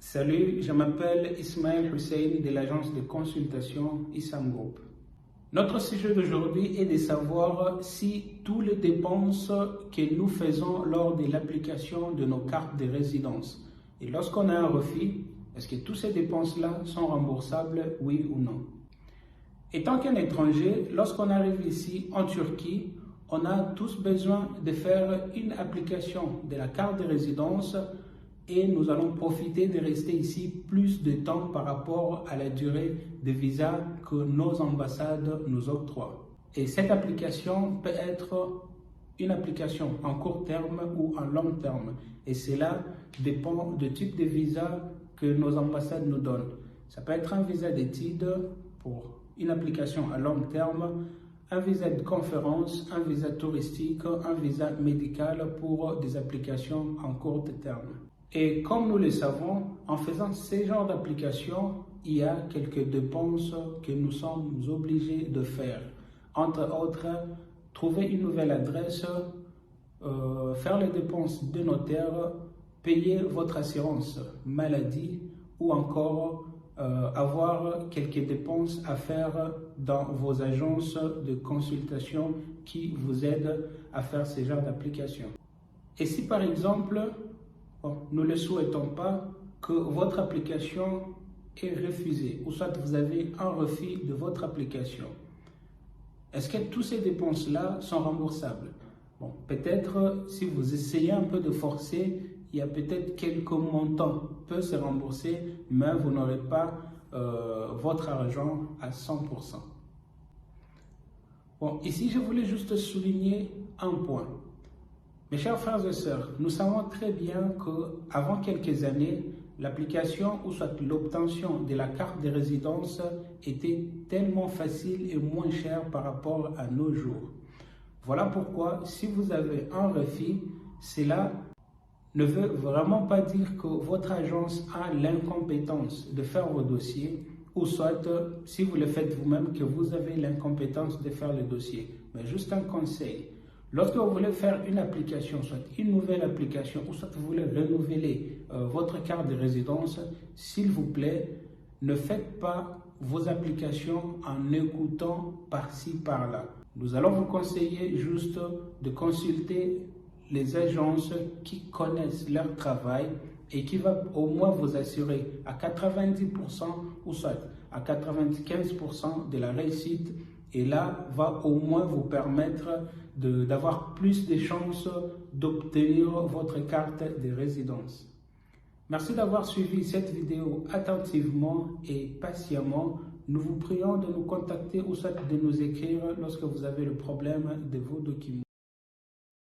Salut, je m'appelle Ismaël Hussein de l'agence de consultation Issam Group. Notre sujet d'aujourd'hui est de savoir si toutes les dépenses que nous faisons lors de l'application de nos cartes de résidence et lorsqu'on a un refus, est-ce que toutes ces dépenses-là sont remboursables, oui ou non? Étant qu'un étranger, lorsqu'on arrive ici en Turquie, on a tous besoin de faire une application de la carte de résidence et nous allons profiter de rester ici plus de temps par rapport à la durée de visa que nos ambassades nous octroient. Et cette application peut être une application en court terme ou en long terme. Et cela dépend du type de visa que nos ambassades nous donnent. Ça peut être un visa d'études pour une application à long terme, un visa de conférence, un visa touristique, un visa médical pour des applications en court terme. Et comme nous le savons, en faisant ce genre d'application, il y a quelques dépenses que nous sommes obligés de faire. Entre autres, trouver une nouvelle adresse, faire les dépenses de notaire, payer votre assurance maladie ou encore avoir quelques dépenses à faire dans vos agences de consultation qui vous aident à faire ce genre d'application. Et si par exemple, nous ne souhaitons pas que votre application est refusée, ou soit vous avez un refus de votre application. Est-ce que toutes ces dépenses-là sont remboursables? Bon, peut-être si vous essayez un peu de forcer, il y a peut-être quelques montants qui peuvent se rembourser, mais vous n'aurez pas votre argent à 100%. Bon, ici, je voulais juste souligner un point. Mes chers frères et sœurs, nous savons très bien qu'avant quelques années, l'application ou soit l'obtention de la carte de résidence était tellement facile et moins chère par rapport à nos jours. Voilà pourquoi, si vous avez un refus, cela ne veut vraiment pas dire que votre agence a l'incompétence de faire vos dossiers, ou soit, si vous le faites vous-même, que vous avez l'incompétence de faire le dossier. Mais juste un conseil. Lorsque vous voulez faire une application, soit une nouvelle application, ou soit vous voulez renouveler votre carte de résidence, s'il vous plaît, ne faites pas vos applications en écoutant par-ci, par-là. Nous allons vous conseiller juste de consulter les agences qui connaissent leur travail et qui va au moins vous assurer à 90% ou soit à 95% de la réussite. Et là, va au moins vous permettre d'avoir plus de chances d'obtenir votre carte de résidence. Merci d'avoir suivi cette vidéo attentivement et patiemment. Nous vous prions de nous contacter ou soit de nous écrire lorsque vous avez le problème de vos documents.